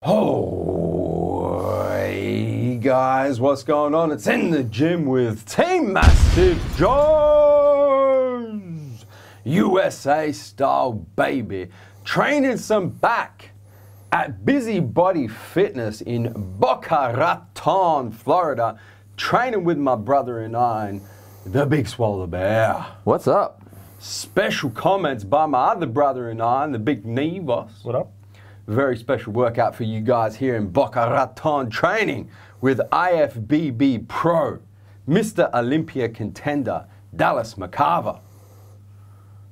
Oh, hey guys, what's going on? It's In the Gym with Team MassiveJoes, USA style, baby. Training some back at Busybody Fitness in Boca Raton, Florida. Training with my brother-in-law, the Big Swole Bear. What's up? Special comments by my other brother-in-law, the Big Nevos. What up? Very special workout for you guys here in Boca Raton, training with IFBB Pro, Mr. Olympia contender, Dallas McCarver,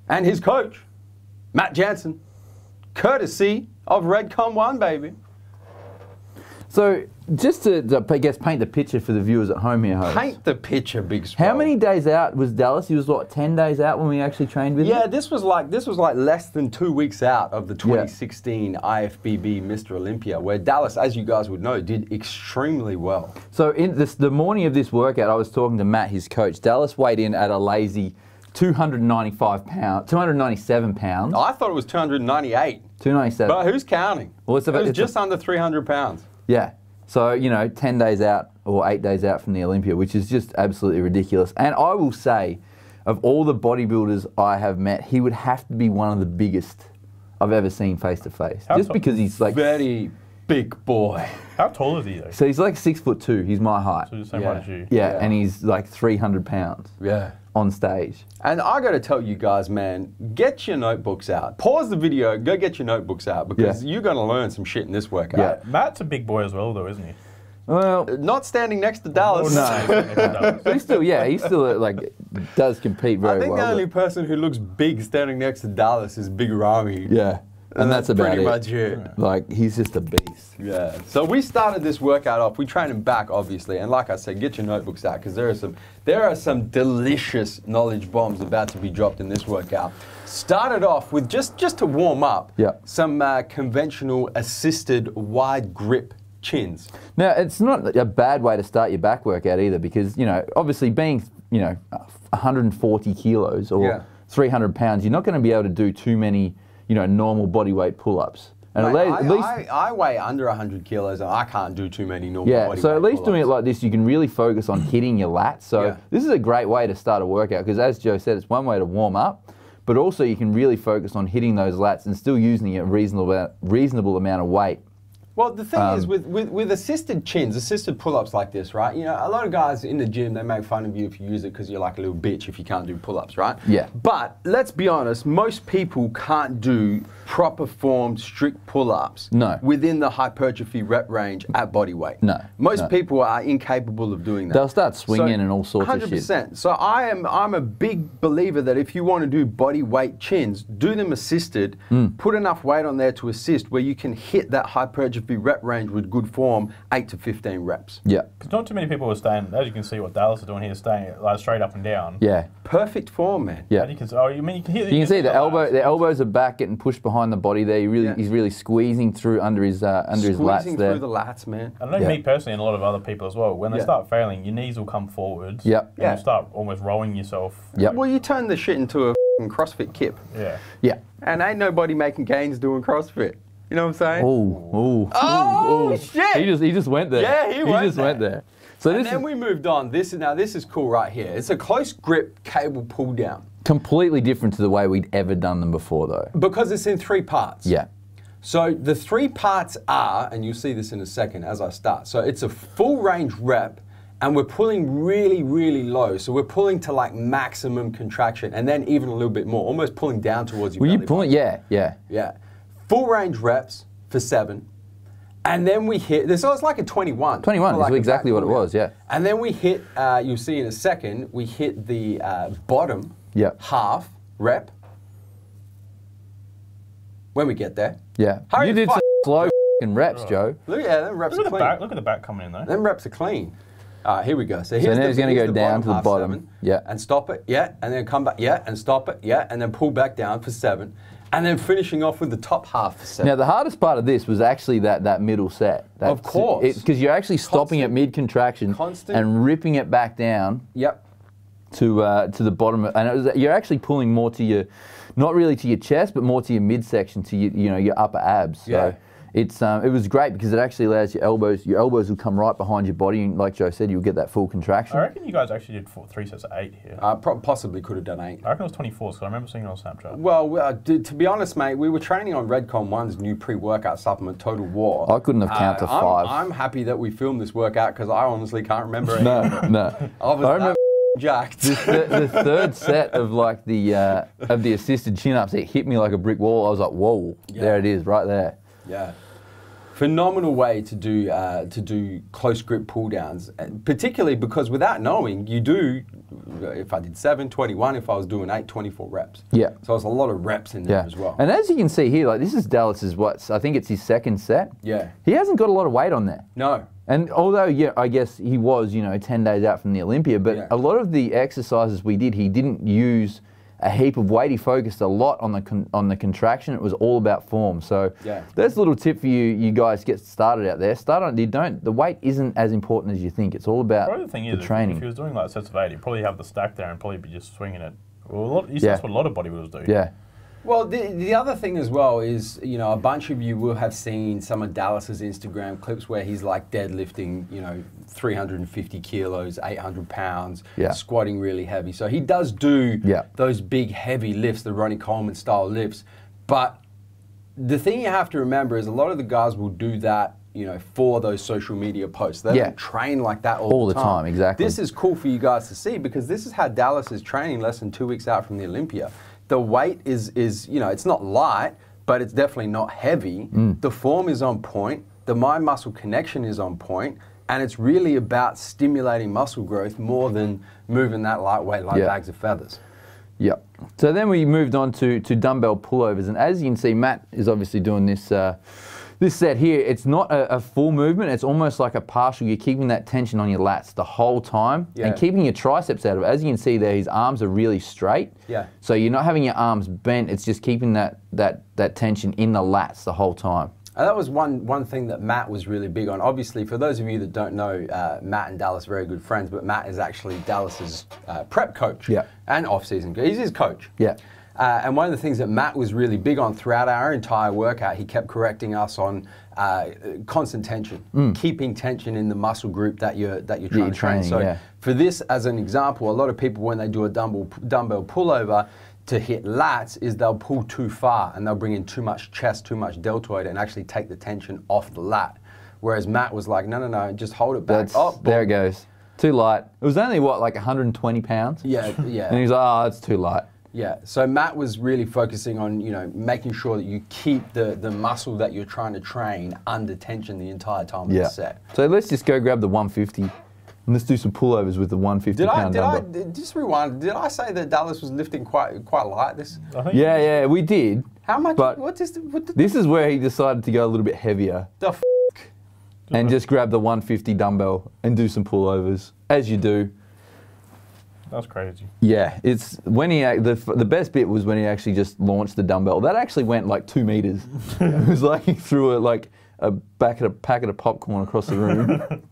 and his coach, Matt Jansen, courtesy of Redcon 1, baby. So, just to I guess, paint the picture for the viewers at home here, host. Paint the picture, Big Swole. How many days out was Dallas? He was, what, 10 days out when we actually trained with him? Yeah, this was like less than 2 weeks out of the 2016 IFBB Mr. Olympia, where Dallas, as you guys would know, did extremely well. So, in the morning of this workout, I was talking to Matt, his coach. Dallas weighed in at a lazy 297 pounds. Oh, I thought it was 298. 297. But who's counting? Well, it was just under 300 pounds. Yeah. So, you know, 10 days out or 8 days out from the Olympia, which is just absolutely ridiculous. And I will say, of all the bodybuilders I have met, he would have to be one of the biggest I've ever seen face to face. Just because he's like... Very big boy. How tall is he though? So he's like 6'2". He's my height. So he's the same height as you. Yeah, and he's like 300 pounds. Yeah. On stage. And I got to tell you guys, man, get your notebooks out. Pause the video, go get your notebooks out, because you're going to learn some shit in this workout. Yeah. Matt's a big boy as well, though, isn't he? Well, not standing next to Dallas. No. But he's still, he still like does compete very well. I think the only person who looks big standing next to Dallas is Big Rami. Yeah. And that's about pretty it. much it. Like, he's just a beast. Yeah. So we started this workout off. We trained him back, obviously, and like I said, get your notebooks out, because there are some delicious knowledge bombs about to be dropped in this workout. Started off with just to warm up, some conventional assisted wide grip chins. Now, it's not a bad way to start your back workout either, because, you know, obviously being, 140 kilos or 300 pounds, you're not going to be able to do too many, normal body weight pull-ups. And Mate, at least I weigh under 100 kilos and I can't do too many normal body weight so at least doing it pull-ups. like this, you can really focus on hitting your lats. So this is a great way to start a workout, because as Joe said, it's one way to warm up, but also you can really focus on hitting those lats and still using a reasonable amount of weight. Well, the thing is, with assisted chins, assisted pull-ups like this, right? You know, a lot of guys in the gym, they make fun of you if you use it because you're like a little bitch if you can't do pull-ups, right? Yeah. But let's be honest, most people can't do proper formed, strict pull-ups within the hypertrophy rep range at body weight. Most people are incapable of doing that. They'll start swinging and all sorts of shit. 100%. So I'm a big believer that if you want to do body weight chins, do them assisted, put enough weight on there to assist where you can hit that hypertrophy rep range with good form, 8 to 15 reps. Yeah. Because not too many people are staying, as you can see what Dallas is doing here, staying like straight up and down. Yeah. Perfect form, man. Yeah. You can hear you can see the elbows are back, getting pushed behind the body there. He's really squeezing through under his lats there. Squeezing through the lats, man. I know me personally and a lot of other people as well, when they start failing, your knees will come forwards. Yep. And you start almost rolling yourself. Yep. Well, you turn the shit into a CrossFit kip. Yeah. Yeah. And ain't nobody making gains doing CrossFit. You know what I'm saying? Oh, shit! He just went there. Yeah, he went there. So then we moved on. This is cool right here. It's a close grip cable pull down. Completely different to the way we'd ever done them before, though. Because it's in 3 parts. Yeah. So the 3 parts are, and you'll see this in a second as I start. So it's a full range rep, and we're pulling really, really low. So we're pulling to like maximum contraction, and then even a little bit more, almost pulling down towards your belly button. Pulling? Yeah. Full range reps for 7. And then we hit, so it's like a 21. 21 is exactly what it was, yeah. And then we hit, you'll see in a second, we hit the bottom half rep. When we get there. Yeah. You did some slow reps, Joe. Look at them reps are clean. Look at the back coming in though. Them reps are clean. All right, here we go. So now he's going to go down to the bottom. 7, and stop it, and then come back, and stop it, and then pull back down for 7. And then finishing off with the top half for 7. Now, the hardest part of this was actually that middle set. Of course. Because you're actually stopping at mid-contraction and ripping it back down to the bottom. And you're actually pulling more to your, not really to your chest, but more to your midsection, to your upper abs. So it was great because it actually allows your elbows will come right behind your body, and like Joe said, you'll get that full contraction. I reckon you guys actually did 3 sets of 8 here. Possibly could have done 8. I reckon it was 24, so I remember seeing it on Snapchat. Well, to be honest, mate, we were training on Redcon 1's new pre-workout supplement, Total War. I couldn't have counted to 5. I'm happy that we filmed this workout because I honestly can't remember it. No. I remember jacked. The third set of like the assisted chin-ups, it hit me like a brick wall. I was like, whoa, there it is, right there. Yeah. Phenomenal way to do close grip pull downs, particularly because without knowing, you do, if I did 7, 21, if I was doing 8, 24 reps. Yeah. So it's a lot of reps in there as well. And as you can see here, like this is Dallas's I think it's his 2nd set. Yeah. He hasn't got a lot of weight on there. No. And although, I guess he was, 10 days out from the Olympia, but a lot of the exercises we did, he didn't use a heap of weight. He focused a lot on the contraction. It was all about form. So that's a little tip for you guys get started out there. The weight isn't as important as you think. It's all about probably the thing is, training. If he was doing like sets of 8, he'd probably have the stack there and probably be just swinging it. Well, that's what a lot of bodybuilders do. Yeah. Well, the other thing as well is, a bunch of you will have seen some of Dallas's Instagram clips where he's like deadlifting, 350 kilos, 800 pounds, squatting really heavy. So he does do those big heavy lifts, the Ronnie Coleman style lifts. But the thing you have to remember is a lot of the guys will do that, for those social media posts. They don't train like that all the time. Exactly. This is cool for you guys to see because this is how Dallas is training less than 2 weeks out from the Olympia. The weight is it's not light, but it's definitely not heavy. The form is on point. The mind-muscle connection is on point. And it's really about stimulating muscle growth more than moving that lightweight like bags of feathers. Yep. So then we moved on to dumbbell pullovers. And as you can see, Matt is obviously doing this this set here. It's not a full movement. It's almost like a partial. You're keeping that tension on your lats the whole time and keeping your triceps out of it. As you can see there, his arms are really straight. Yeah. So you're not having your arms bent. It's just keeping that tension in the lats the whole time. And that was one thing that Matt was really big on. Obviously, for those of you that don't know, Matt and Dallas are very good friends, but Matt is actually Dallas's prep coach and off-season. He's his coach. Yeah. And one of the things that Matt was really big on throughout our entire workout, he kept correcting us on constant tension, keeping tension in the muscle group that you're trying to train. So for this, as an example, a lot of people when they do a dumbbell pullover to hit lats is they'll pull too far and they'll bring in too much chest, too much deltoid, and actually take the tension off the lat. Whereas Matt was like, no, just hold it back. There it goes. Too light. It was only, what, like 120 pounds? Yeah. And he's like, oh, it's too light. Yeah, so Matt was really focusing on, making sure that you keep the muscle that you're trying to train under tension the entire time of the set. So let's just go grab the 150 and let's do some pullovers with the 150-pound dumbbell. Just rewind, did I say that Dallas was lifting quite light this? Yeah, we did. How much? But this is where he decided to go a little bit heavier. The f***? And just grab the 150 dumbbell and do some pullovers, as you do. That's crazy. Yeah, it's when the best bit was when he actually just launched the dumbbell. That actually went like 2 meters. It was like he threw a packet of popcorn across the room.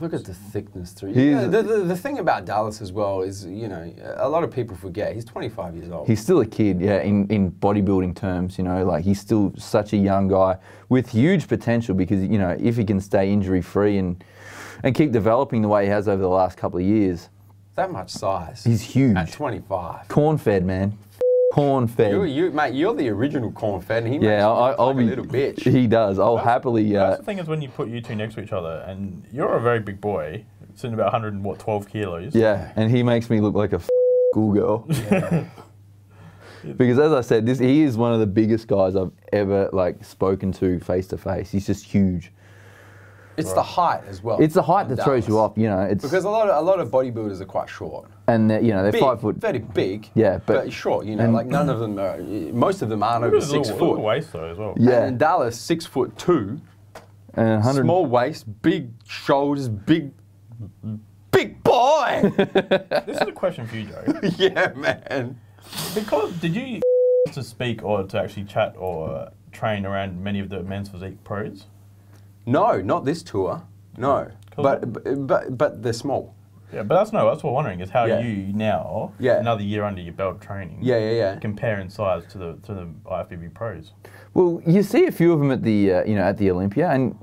Look at the thickness through. The thing about Dallas as well is, a lot of people forget he's 25 years old. He's still a kid, in bodybuilding terms, like he's still such a young guy with huge potential because, if he can stay injury free and keep developing the way he has over the last couple of years. That much size. He's huge. At 25. Corn-fed, man. Corn-fed. Mate, you're the original corn-fed, and he makes I'll be a little bitch. He does. I'll happily... That's the thing is when you put you two next to each other, and you're a very big boy, sitting about 112 kilos. Yeah, and he makes me look like a schoolgirl. Yeah. Because as I said, he is one of the biggest guys I've ever spoken to face to face. He's just huge. It's the height as well. It's the height that throws you off, It's because a lot of bodybuilders are quite short. And they're big, 5 foot. Very big. Yeah, but short. Like none of them are. Most of them aren't over 6 foot. Little waist though as well. Yeah. And in Dallas, 6'2", and small waist, big shoulders, big boy. This is a question for you, Joe. Yeah, man. Because did you to speak or to actually chat or train around many of the men's physique pros? No, not this tour. No, but they're small. Yeah, but that's what we're wondering is how you now, Yeah. another year under your belt training, compare in size to the IFBB pros. Well, you see a few of them at the at the Olympia, and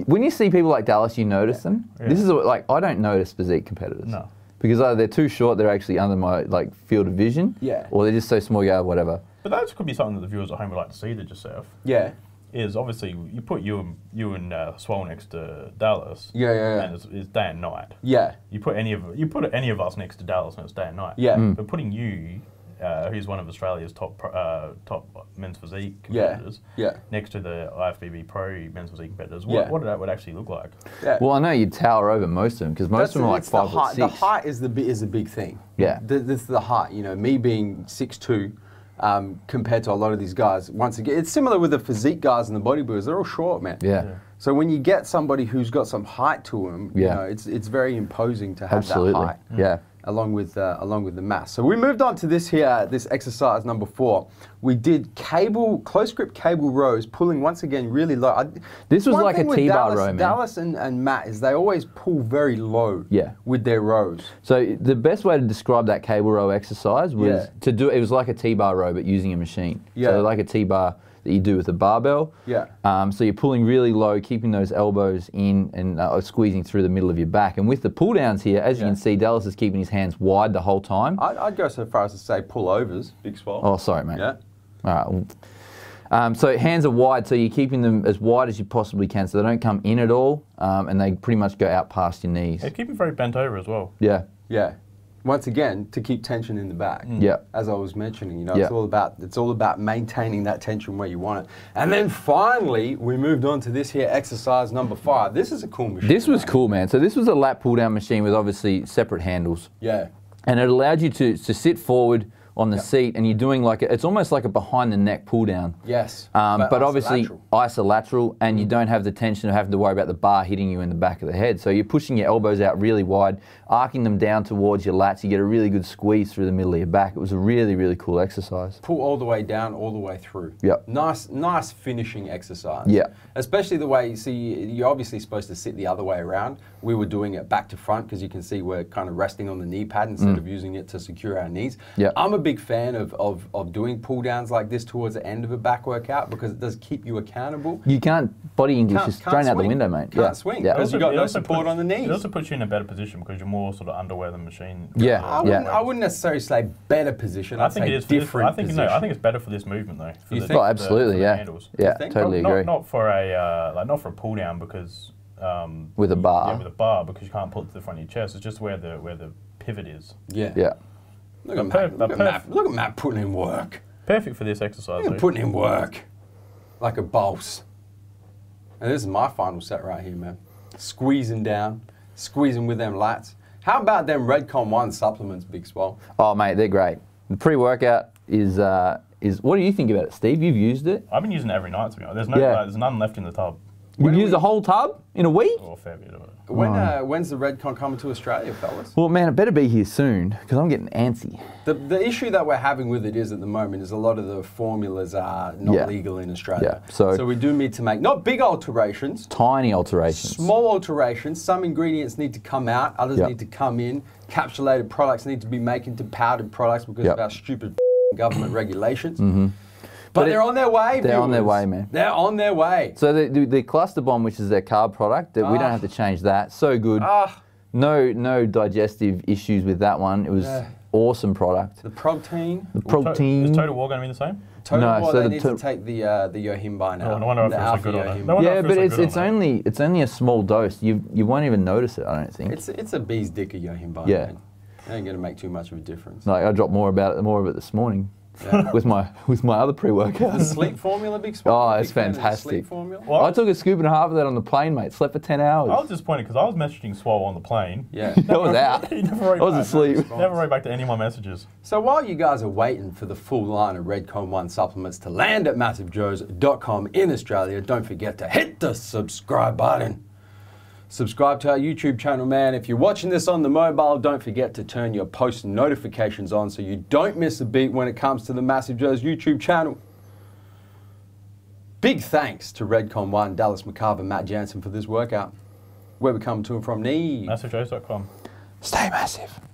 when you see people like Dallas, you notice them. Yeah. This is like I don't notice physique competitors. No. Because either they're too short, they're actually under my field of vision. Yeah. Or they're just so small, whatever. But that could be something that the viewers at home would like to see that yourself. Yeah. Is obviously you put you and Swole next to Dallas. Yeah. And it's day and night. Yeah. You put any of us next to Dallas and it's day and night. Yeah. But putting you, who's one of Australia's top men's physique competitors, next to the IFBB pro men's physique competitors, what that would actually look like? Yeah. Well, I know you'd tower over most of them because most of them are like 5'6". The height is a big thing. Yeah. This is the height. You know, me being 6'2", compared to a lot of these guys. Once again, it's similar with the physique guys and the bodybuilders. They're all short, man. Yeah. So when you get somebody who's got some height to them, you know, it's very imposing to have that height. Yeah. Along with the mass. So we moved on to this here, this exercise number 4. We did close grip cable rows, pulling once again really low. This was like a T-bar row, man. Dallas and Matt is they always pull very low with their rows. So the best way to describe that cable row exercise was to do it was like a T-bar row but using a machine. Yeah. So like a T-bar that you do with a barbell. Yeah. So you're pulling really low, keeping those elbows in and squeezing through the middle of your back. And with the pull downs here, as you can see, Dallas is keeping his hands wide the whole time. I'd go so far as to say pullovers, Big Swole. Oh, sorry, mate. Yeah. All right. So hands are wide, so you're keeping them as wide as you possibly can so they don't come in at all and they pretty much go out past your knees. They keep them very bent over as well. Yeah. Yeah. Once again, to keep tension in the back. Yeah. As I was mentioning, you know, it's all about maintaining that tension where you want it. And then finally, we moved on to this here exercise number 5. This is a cool machine. This was cool, man. So this was a lat pull-down machine with obviously separate handles. Yeah. And it allowed you to sit forward on the seat, and you're doing it's almost like a behind the neck pull down. Yes. But obviously isolateral, and you don't have the tension of having to worry about the bar hitting you in the back of the head. So you're pushing your elbows out really wide, arcing them down towards your lats. You get a really good squeeze through the middle of your back. It was a really, really cool exercise. Pull all the way down, all the way through. Yep. Nice finishing exercise. Yeah. Especially the way, you're obviously supposed to sit the other way around. We were doing it back to front because you can see we're kind of resting on the knee pad instead of using it to secure our knees. Yeah. I'm a big fan of doing pull downs like this towards the end of a back workout because it does keep you accountable. You can't, body English is thrown out the window, mate. Can't swing. Yeah. Because you've got no support on the knees. It also puts you in a better position because you're more sort of underwear the machine. Yeah. I wouldn't necessarily say better position. I'd say different position. I think it's better for this movement though. For You the, think? Oh, absolutely, the handles. Yeah, totally agree. Not for a pull down because with a bar. Yeah, with a bar because you can't pull it to the front of your chest. It's just where the pivot is. Yeah. Yeah. Look at Matt putting in work. Perfect for this exercise. Look at putting in work. Like a boss. And this is my final set right here, man. Squeezing down, squeezing with them lats. How about them Redcon 1 supplements, Big Swole? Oh, mate, they're great. The pre-workout is what do you think about it, Steve? You've used it? I've been using it every night, to be honest. There's none left in the tub. You've used the whole tub in a week? Or a fair bit of it. When's the Redcon coming to Australia, fellas? Well, man, it better be here soon because I'm getting antsy. The issue that we're having with it is at the moment is a lot of the formulas are not legal in Australia. Yeah. So we do need to make, not big alterations, Tiny alterations. small alterations. Some ingredients need to come out, others need to come in. Capsulated products need to be made into powdered products because of our stupid government regulations. But they're on their way, They're on their viewers. way, man. They're on their way. So the cluster bomb, which is their carb product, we don't have to change that. So good. No digestive issues with that one. It was awesome product. The protein. The protein. Is Total War going to be the same? Total War, so they need to take the Yohimbine out. Oh, no wonder I feel so good on it. No wonder I Yeah, feel but so good on it. it's only a small dose. You won't even notice it, I don't think. It's a bee's dick of Yohimbine. Yeah. Man. It ain't going to make too much of a difference. Like I dropped more of it this morning. with my other pre-workouts. Sleep formula, Big Swole? Oh, it's Big fan of the fantastic. Sleep formula? Well, I took a scoop and a half of that on the plane, mate. Slept for 10 hours. I was disappointed because I was messaging Swole on the plane. Yeah. I was out. He never wrote I was back. asleep. Never wrote back to any of my messages. So while you guys are waiting for the full line of Redcon 1 supplements to land at MassiveJoes.com in Australia, don't forget to hit the subscribe button. Subscribe to our YouTube channel, man. If you're watching this on the mobile, don't forget to turn your post notifications on so you don't miss a beat when it comes to the MassiveJoes YouTube channel. Big thanks to Redcon 1, Dallas McCarver, Matt Jansen for this workout. Where we come to and from, MassiveJoes.com. Stay massive.